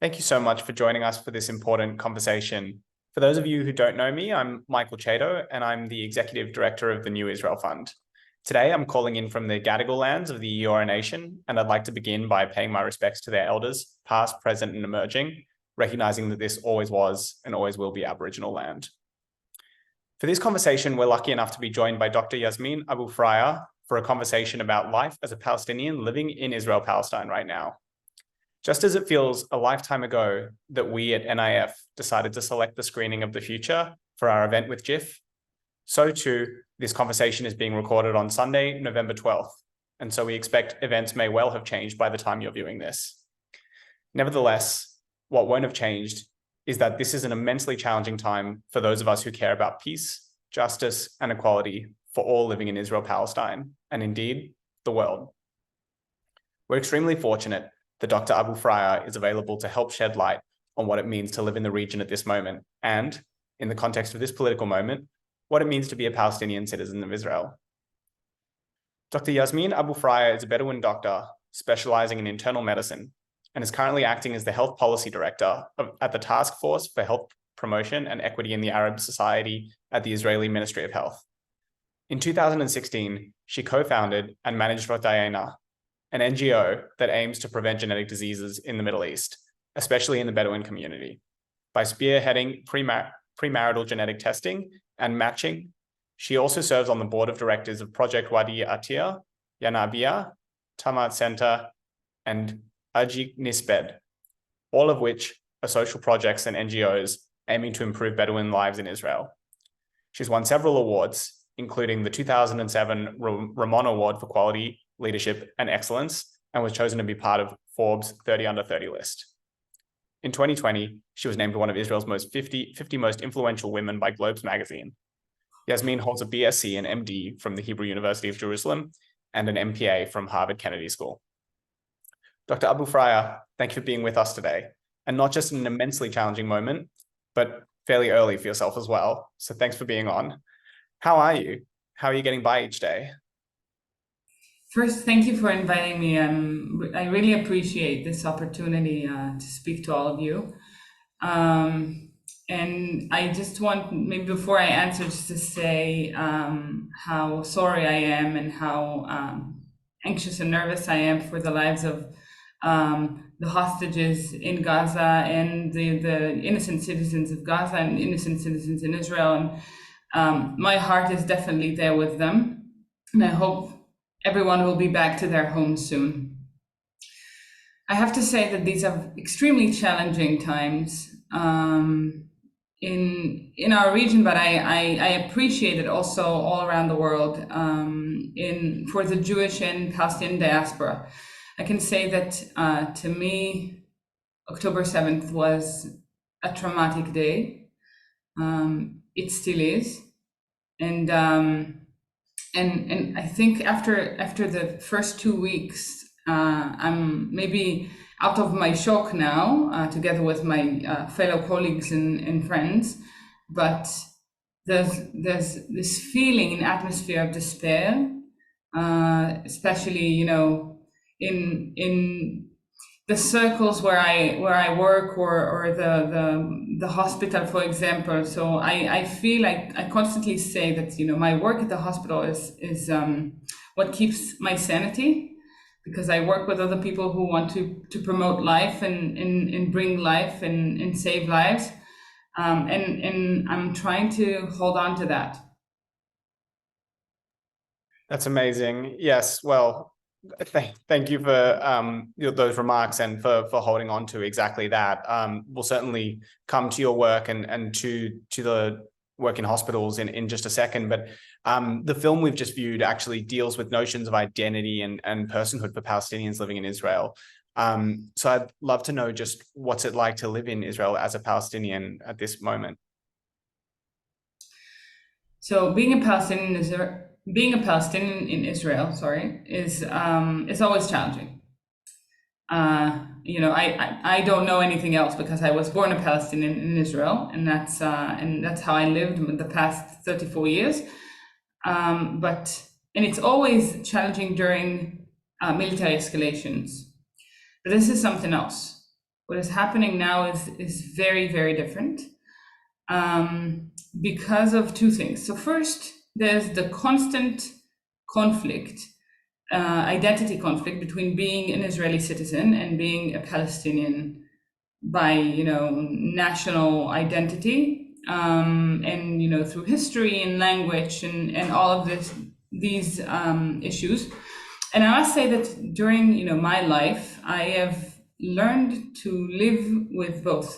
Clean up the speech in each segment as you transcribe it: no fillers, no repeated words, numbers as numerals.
Thank you so much for joining us for this important conversation. For those of you who don't know me, I'm Michael Chato, and I'm the Executive Director of the New Israel Fund. Today, I'm calling in from the Gadigal lands of the Eora Nation, and I'd like to begin by paying my respects to their elders, past, present, and emerging, recognizing that this always was and always will be Aboriginal land. For this conversation, we're lucky enough to be joined by Dr Yasmeen Abu-Fraiha for a conversation about life as a Palestinian living in Israel-Palestine right now. Just as it feels a lifetime ago that we at NIF decided to select the screening of the future for our event with GIF, so too, this conversation is being recorded on Sunday, November 12th, and so we expect events may well have changed by the time you're viewing this. Nevertheless, what won't have changed is that this is an immensely challenging time for those of us who care about peace, justice, and equality for all living in Israel-Palestine, and indeed, the world. We're extremely fortunate that Dr. Abu-Fraiha is available to help shed light on what it means to live in the region at this moment, and, in the context of this political moment, what it means to be a Palestinian citizen of Israel. Dr. Yasmeen Abu-Fraiha is a Bedouin doctor specialising in internal medicine and is currently acting as the Health Policy Director at the Task Force for Health Promotion and Equity in the Arab Society at the Israeli Ministry of Health. In 2016, she co-founded and managed Rodaina, an NGO that aims to prevent genetic diseases in the Middle East, especially in the Bedouin community. By spearheading premarital genetic testing and matching, she also serves on the board of directors of Project Wadi Attir, Yanabia, Tamar Center, and AJEEC-NISPED, all of which are social projects and NGOs aiming to improve Bedouin lives in Israel. She's won several awards, including the 2007 Ramon Award for Quality, Leadership, and Excellence, and was chosen to be part of Forbes 30 Under 30 list. In 2020, she was named one of Israel's 50 most influential women by Globes magazine. Yasmeen holds a BSc and MD from the Hebrew University of Jerusalem and an MPA from Harvard Kennedy School. Dr. Abu-Fraiha, thank you for being with us today, and not just in an immensely challenging moment, but fairly early for yourself as well. So thanks for being on. How are you? How are you getting by each day? First, thank you for inviting me. I really appreciate this opportunity to speak to all of you. And I just want, maybe before I answer, just to say how sorry I am and how anxious and nervous I am for the lives of the hostages in Gaza and the innocent citizens of Gaza and innocent citizens in Israel. And my heart is definitely there with them. And I hope everyone will be back to their homes soon. I have to say that these are extremely challenging times in our region, but I appreciate it also all around the world for the Jewish and Palestinian diaspora. I can say that to me, October 7th was a traumatic day. It still is, and I think after the first 2 weeks, I'm maybe out of my shock now, together with my fellow colleagues and friends. But there's this feeling and atmosphere of despair, especially in the circles where I work or the hospital, for example. So I feel like I constantly say that my work at the hospital is what keeps my sanity, because I work with other people who want to promote life and bring life and save lives, and I'm trying to hold on to that. That's amazing. Yes, well, thank you for those remarks and for holding on to exactly that. We'll certainly come to your work and to the work in hospitals in just a second, but the film we've just viewed actually deals with notions of identity and personhood for Palestinians living in Israel. So I'd love to know just what's it like to live in Israel as a Palestinian at this moment. So being a Palestinian in Israel, is always challenging. I don't know anything else because I was born a Palestinian in Israel, and that's how I lived the past 34 years. And it's always challenging during military escalations. But this is something else. What is happening now is very, very different because of two things. So first, there's the constant conflict, identity conflict between being an Israeli citizen and being a Palestinian by, national identity, and, through history and language and all of these issues. And I must say that during, my life, I have learned to live with both.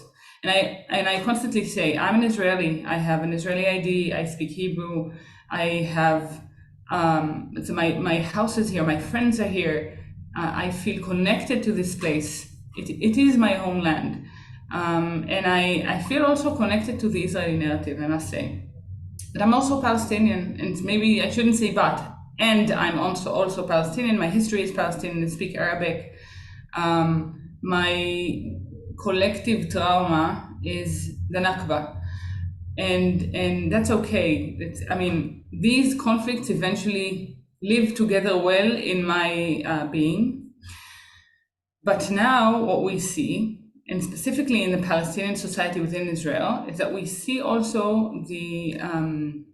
And I constantly say, I'm an Israeli. I have an Israeli ID. I speak Hebrew. I have, so my house is here. My friends are here. I feel connected to this place. It is my homeland. And I feel also connected to the Israeli narrative, I must say. But I'm also Palestinian, and maybe I shouldn't say but, and I'm also Palestinian. My history is Palestinian. I speak Arabic. My collective trauma is the Nakba, and that's okay. These conflicts eventually live together well in my being. But now what we see, and specifically in the Palestinian society within Israel, is that we see also and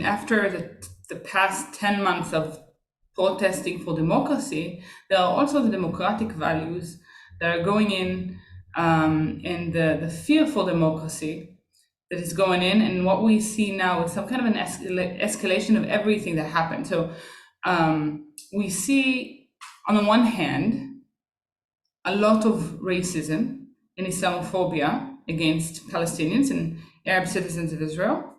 after the past 10 months of protesting for democracy, there are also the democratic values that are going in, and the fear for democracy that is going in. And what we see now is some kind of an escalation of everything that happened. So we see, on the one hand, a lot of racism and Islamophobia against Palestinians and Arab citizens of Israel.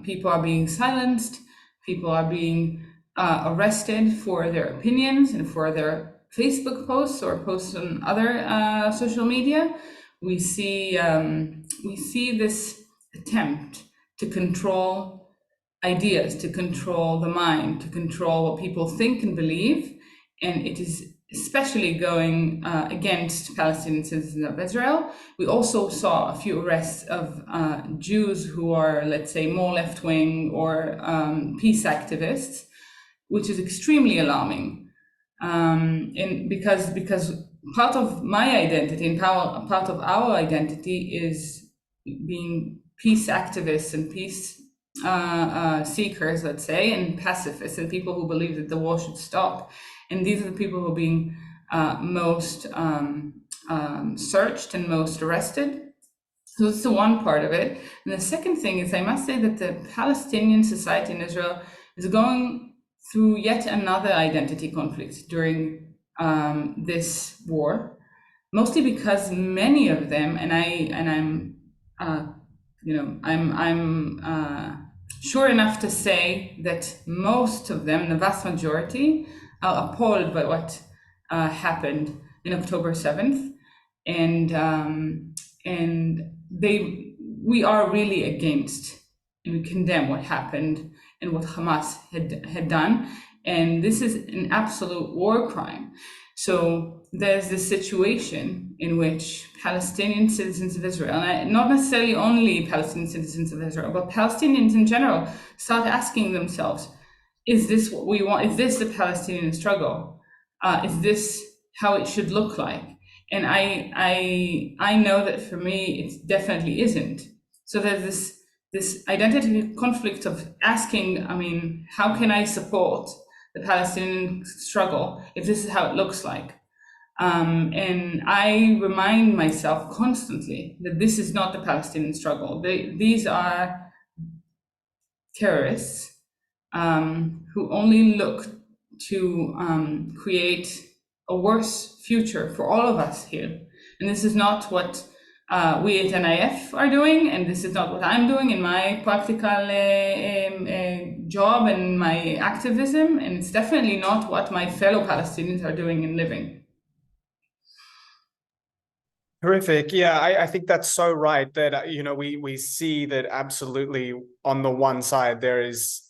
People are being silenced. People are being arrested for their opinions and for their Facebook posts or posts on other social media. We see this attempt to control ideas, to control the mind, to control what people think and believe, and it is especially going against Palestinian citizens of Israel. We also saw a few arrests of Jews who are, let's say, more left-wing or peace activists, which is extremely alarming. And because part of my identity and part of our identity is being peace activists and peace seekers, let's say, and pacifists and people who believe that the war should stop. And these are the people who are being most searched and most arrested. So that's the one part of it. And the second thing is, I must say that the Palestinian society in Israel is going through yet another identity conflict during this war, mostly because many of them, and I'm sure enough to say that most of them, the vast majority, are appalled by what happened in October 7th, and we are really against and we condemn what happened and what Hamas had done, and this is an absolute war crime. So there's this situation in which Palestinian citizens of Israel, and not necessarily only Palestinian citizens of Israel, but Palestinians in general, start asking themselves, is this what we want? Is this the Palestinian struggle? Is this how it should look like? And I know that for me, it definitely isn't. So there's this identity conflict of asking, how can I support the Palestinian struggle if this is how it looks like? And I remind myself constantly that this is not the Palestinian struggle. These are terrorists who only look to create a worse future for all of us here. And this is not what we at NIF are doing, and this is not what I'm doing in my practical job and my activism, and it's definitely not what my fellow Palestinians are doing and living. Horrific. Yeah, I think that's so right that, we see that absolutely on the one side, there is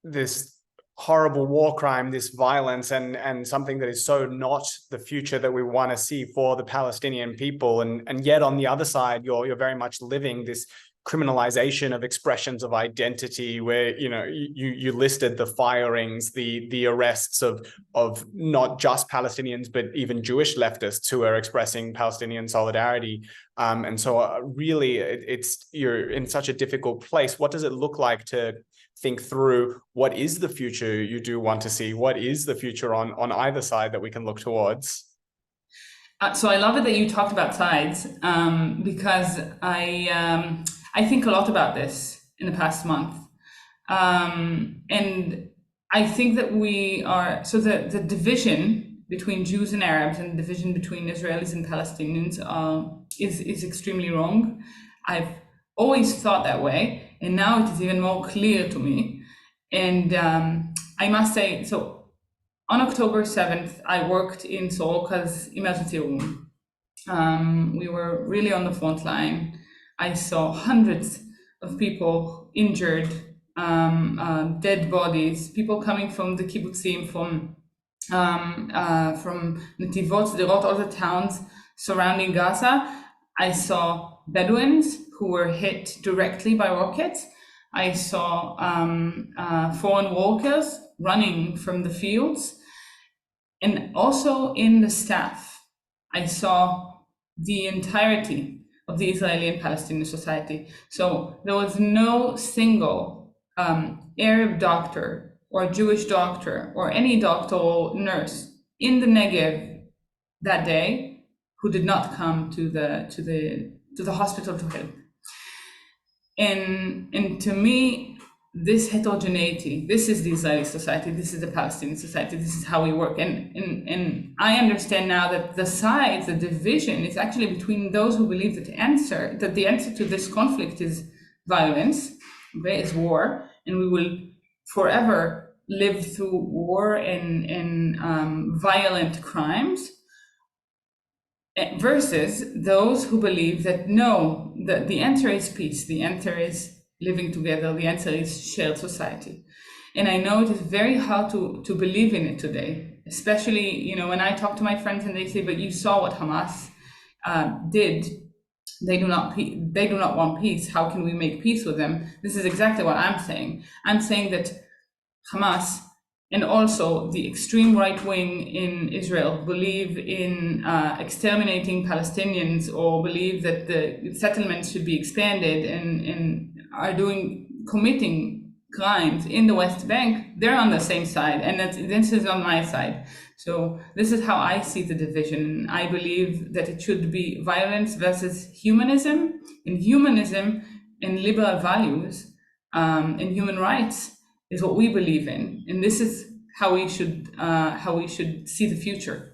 this horrible war crime, this violence, and something that is so not the future that we want to see for the Palestinian people. And yet on the other side, you're very much living this criminalization of expressions of identity, where, you know, you listed the firings, the arrests of not just Palestinians, but even Jewish leftists who are expressing Palestinian solidarity. And so really, you're in such a difficult place. What does it look like to think through what is the future you do want to see? What is the future on either side that we can look towards? So I love it that you talked about sides, because I think a lot about this in the past month. And I think that we are, so the division between Jews and Arabs and the division between Israelis and Palestinians is extremely wrong. I've always thought that way, and now it is even more clear to me. And I must say, so on October 7th, I worked in Soroka's emergency room. We were really on the front line. I saw hundreds of people injured, dead bodies, people coming from the kibbutzim, from Netivot, Sderot, all the towns surrounding Gaza. I saw Bedouins who were hit directly by rockets. I saw foreign workers running from the fields. And also in the staff, I saw the entirety of the Israeli and Palestinian society. So there was no single Arab doctor or Jewish doctor or any doctor or nurse in the Negev that day who did not come to the hospital to help. And to me, this heterogeneity, this is the Israeli society, this is the Palestinian society, this is how we work. And I understand now that the sides, the division is actually between those who believe that the answer to this conflict is violence, okay, is war, and we will forever live through war and violent crimes, versus those who believe that no, the answer is peace, the answer is living together, the answer is shared society. And I know it is very hard to believe in it today, especially, you know, when I talk to my friends and they say, but you saw what Hamas did. They do not want peace. How can we make peace with them? This is exactly what I'm saying. I'm saying that Hamas and also the extreme right wing in Israel believe in exterminating Palestinians, or believe that the settlements should be expanded, and are committing crimes in the West Bank. They're on the same side, and this is on my side. So this is how I see the division. I believe that it should be violence versus humanism, and humanism and liberal values and human rights is what we believe in, and this is how we should see the future.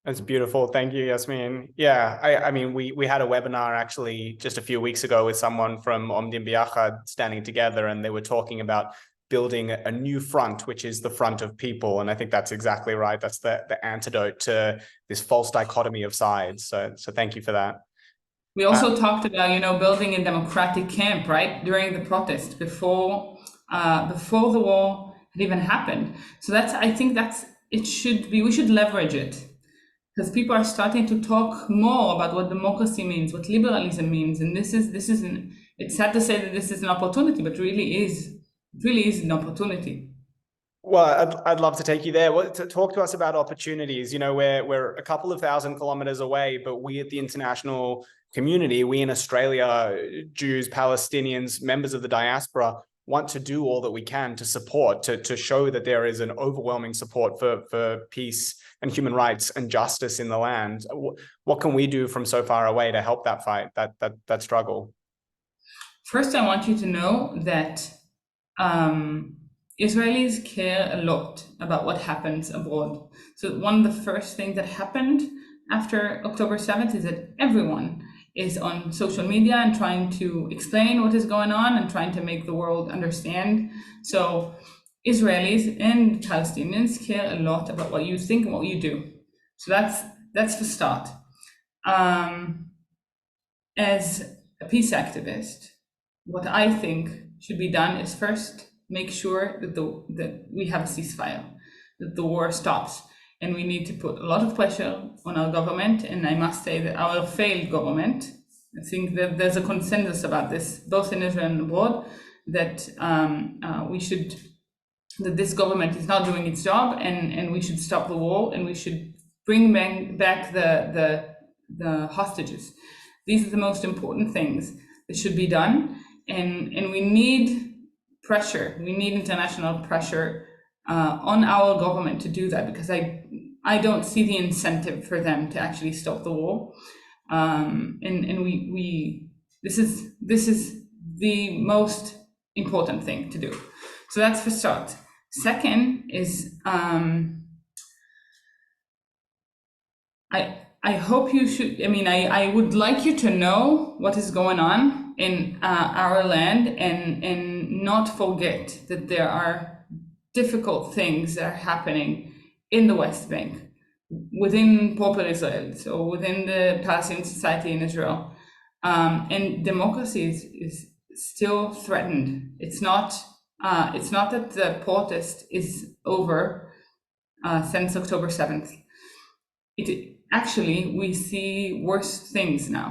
That's beautiful. Thank you, Yasmeen. Yeah, I mean, we had a webinar actually just a few weeks ago with someone from Omdim Biachad standing together, and they were talking about building a new front, which is the front of people. And I think that's exactly right. That's the antidote to this false dichotomy of sides. So thank you for that. We also talked about, you know, building a democratic camp, right, during the protest, before the war had even happened. So I think we should leverage it, because people are starting to talk more about what democracy means, what liberalism means, and it's sad to say that this is an opportunity, but it really is an opportunity. Well, I'd love to take you there. Well, to talk to us about opportunities. You know, we're a couple of thousand kilometers away, but we at the international community, we in Australia, Jews, Palestinians, members of the diaspora, want to do all that we can to support, to show that there is an overwhelming support for peace and human rights and justice in the land. What can we do from so far away to help that fight, that struggle? First, I want you to know that Israelis care a lot about what happens abroad. So one of the first things that happened after October 7th is that everyone is on social media and trying to explain what is going on and trying to make the world understand. So Israelis and Palestinians care a lot about what you think and what you do. So that's the start. As a peace activist, what I think should be done is first make sure that we have a ceasefire, that the war stops. And we need to put a lot of pressure on our government. And I must say that our failed government, I think that there's a consensus about this, both in Israel and abroad, that that this government is not doing its job, and we should stop the war, and we should bring back the hostages. These are the most important things that should be done, and we need pressure. We need international pressure on our government to do that, because I don't see the incentive for them to actually stop the war. This is the most important thing to do. So that's for start. Second is I hope you should. I mean, I would like you to know what is going on in our land, and not forget that there are difficult things that are happening in the West Bank, within proper Israel, so within the Palestinian society in Israel, and democracy is still threatened. It's not that the protest is over since October 7th. Actually, we see worse things now.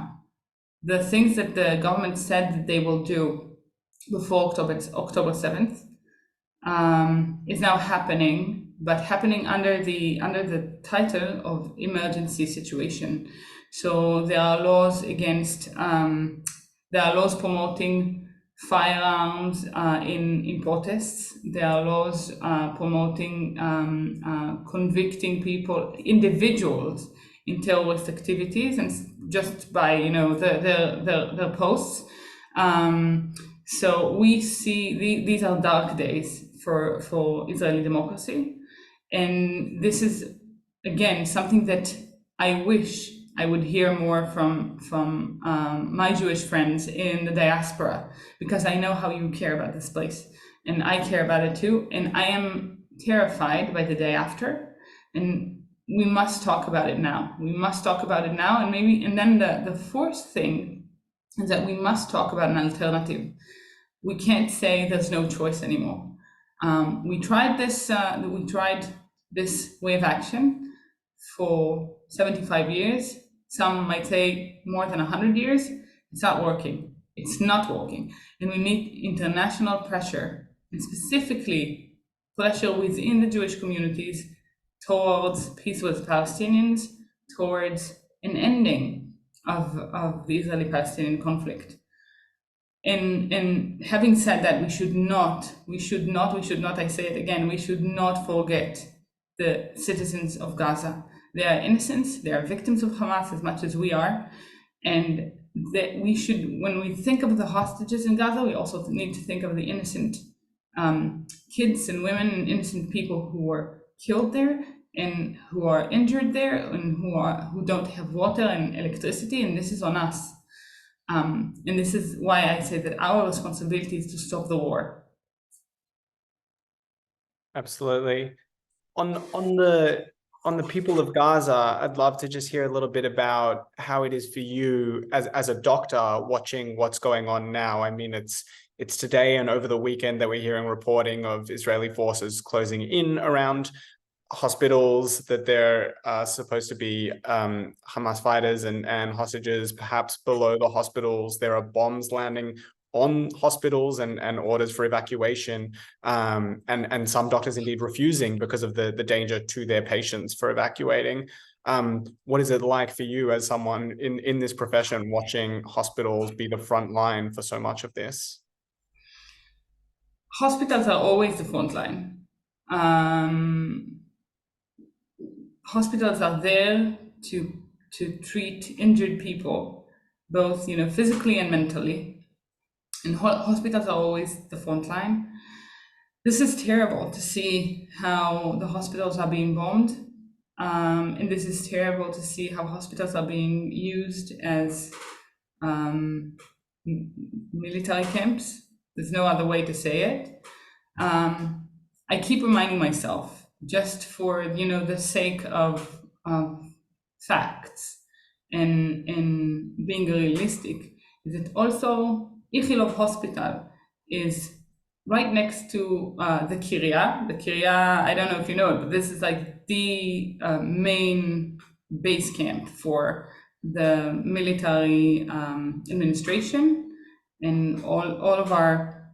The things that the government said that they will do before October 7th is now happening, but happening under the title of emergency situation. So there are laws promoting firearms in protests. There are laws promoting convicting individuals in terrorist activities, and just by their posts. So we see these are dark days for Israeli democracy, and this is again something that I wish I would hear more from my Jewish friends in the diaspora, because I know how you care about this place, and I care about it too, and I am terrified by the day after, and we must talk about it now. We must talk about it now, and then the fourth thing is that we must talk about an alternative. We can't say there's no choice anymore. We tried this way of action for 75 years. Some might say more than 100 years. It's not working. It's not working. And we need international pressure, and specifically pressure within the Jewish communities towards peace with Palestinians, towards an ending of the Israeli-Palestinian conflict. And having said that, we should not, I say it again, we should not forget the citizens of Gaza. They are innocents, they are victims of Hamas as much as we are. And that we should, when we think of the hostages in Gaza, we also need to think of the innocent kids and women and innocent people who were killed there, and who are injured there, and who don't have water and electricity, and this is on us. And this is why I say that our responsibility is to stop the war. Absolutely. On the people of Gaza, I'd love to just hear a little bit about how it is for you as a doctor watching what's going on now. I mean, it's today and over the weekend that we're hearing reporting of Israeli forces closing in around hospitals, that there are supposed to be Hamas fighters and hostages perhaps below the hospitals. There are bombs landing on hospitals and orders for evacuation, and some doctors indeed refusing because of the danger to their patients for evacuating. What is it like for you as someone in this profession watching hospitals be the front line for so much of this? Hospitals are always the front line. Hospitals are there to treat injured people, both physically and mentally. And hospitals are always the front line. This is terrible to see how the hospitals are being bombed, and this is terrible to see how hospitals are being used as military camps. There's no other way to say it. I keep reminding myself, just for the sake of facts and being realistic, is that also Ichilov Hospital is right next to the Kiryat. The Kiryat, I don't know if you know it, but this is like the main base camp for the military administration, and all of our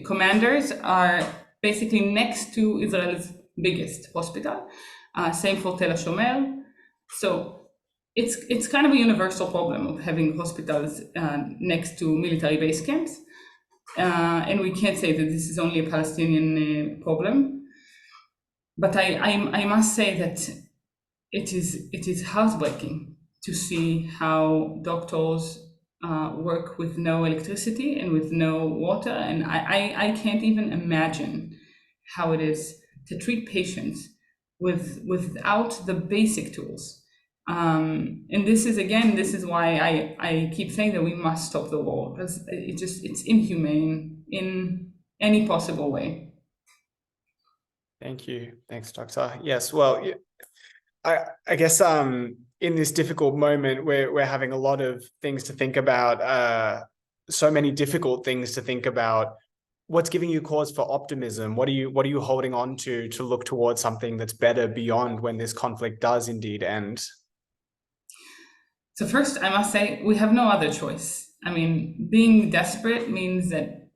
commanders are basically next to Israel's biggest hospital. Same for Tel HaShomer. So it's kind of a universal problem of having hospitals next to military base camps. And we can't say that this is only a Palestinian problem. But I must say that it is heartbreaking to see how doctors work with no electricity and with no water. And I can't even imagine how it is to treat patients without the basic tools. And this is why I keep saying that we must stop the war, because it's inhumane in any possible way. Thank you. Thanks, Doctor. Yes, well, I guess in this difficult moment, we're having a lot of things to think about, so many difficult things to think about. What's giving you cause for optimism? What are you holding on to look towards something that's better beyond when this conflict does indeed end? So first, I must say, we have no other choice. I mean, being desperate means that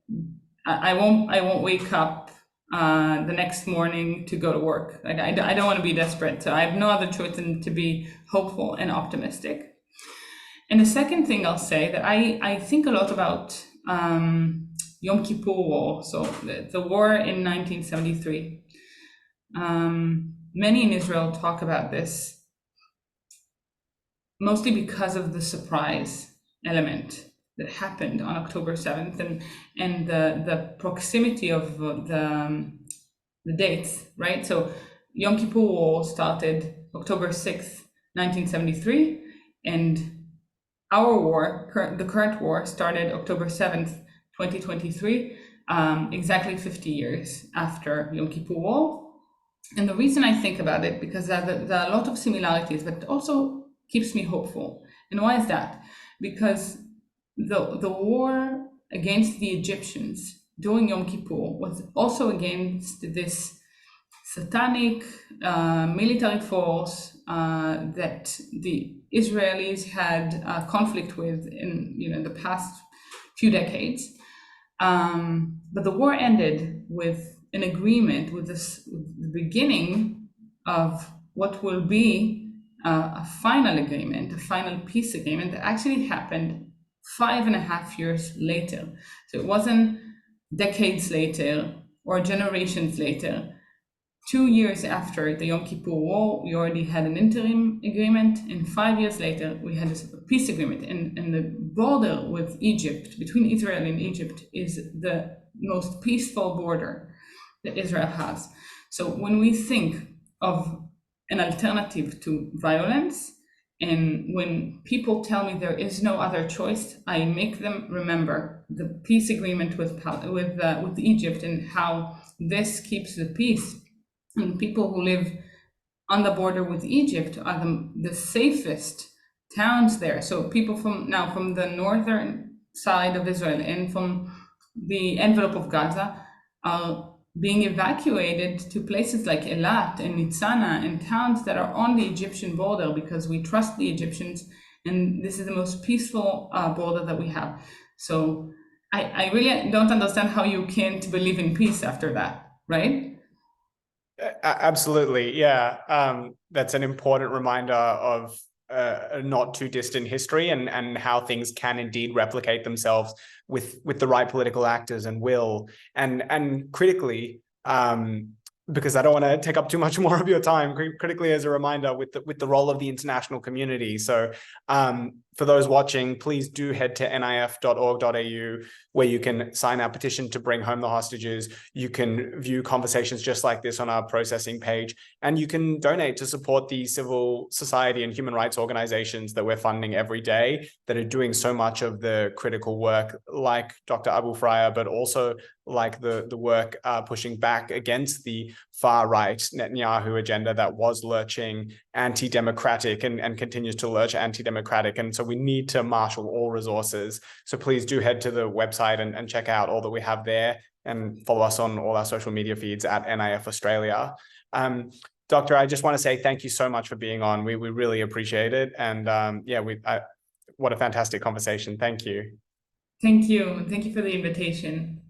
I won't wake up the next morning to go to work. Like I don't want to be desperate. So I have no other choice than to be hopeful and optimistic. And the second thing I'll say that I think a lot about Yom Kippur War, so the war in 1973. Many in Israel talk about this, mostly because of the surprise element that happened on October 7th and the proximity of the dates, right? So Yom Kippur War started October 6th, 1973, and our war, the current war, started October 7th, 2023, exactly 50 years after Yom Kippur War. And the reason I think about it, because there are a lot of similarities, but also keeps me hopeful. And why is that? Because the war against the Egyptians during Yom Kippur was also against this satanic military force that the Israelis had conflict with in the past few decades. But the war ended with an agreement, with the beginning of what will be a final agreement, a final peace agreement that actually happened 5.5 years later. So it wasn't decades later or generations later. 2 years after the Yom Kippur War, we already had an interim agreement, and 5 years later, we had a peace agreement. And the border with Egypt, between Israel and Egypt, is the most peaceful border that Israel has. So when we think of an alternative to violence, and when people tell me there is no other choice, I make them remember the peace agreement with Egypt and how this keeps the peace. And people who live on the border with Egypt are the safest towns there. So people from the northern side of Israel and from the envelope of Gaza are being evacuated to places like Eilat and Nitzana and towns that are on the Egyptian border, because we trust the Egyptians, and this is the most peaceful border that we have. So I really don't understand how you can't believe in peace after that, right? Absolutely, yeah. That's an important reminder of a not too distant history and how things can indeed replicate themselves with the right political actors and will. And critically, because I don't want to take up too much more of your time, critically as a reminder with the role of the international community. So for those watching, please do head to nif.org.au, where you can sign our petition to bring home the hostages. You can view conversations just like this on our processing page, and you can donate to support the civil society and human rights organizations that we're funding every day that are doing so much of the critical work, like Dr. Abu-Fraiha, but also like the work pushing back against the far-right Netanyahu agenda that was lurching anti-democratic and continues to lurch anti-democratic. And so we need to marshal all resources. So please do head to the website and check out all that we have there, and follow us on all our social media feeds at NIF Australia. Doctor, I just want to say thank you so much for being on. We really appreciate it. And yeah, what a fantastic conversation. Thank you. Thank you. Thank you for the invitation.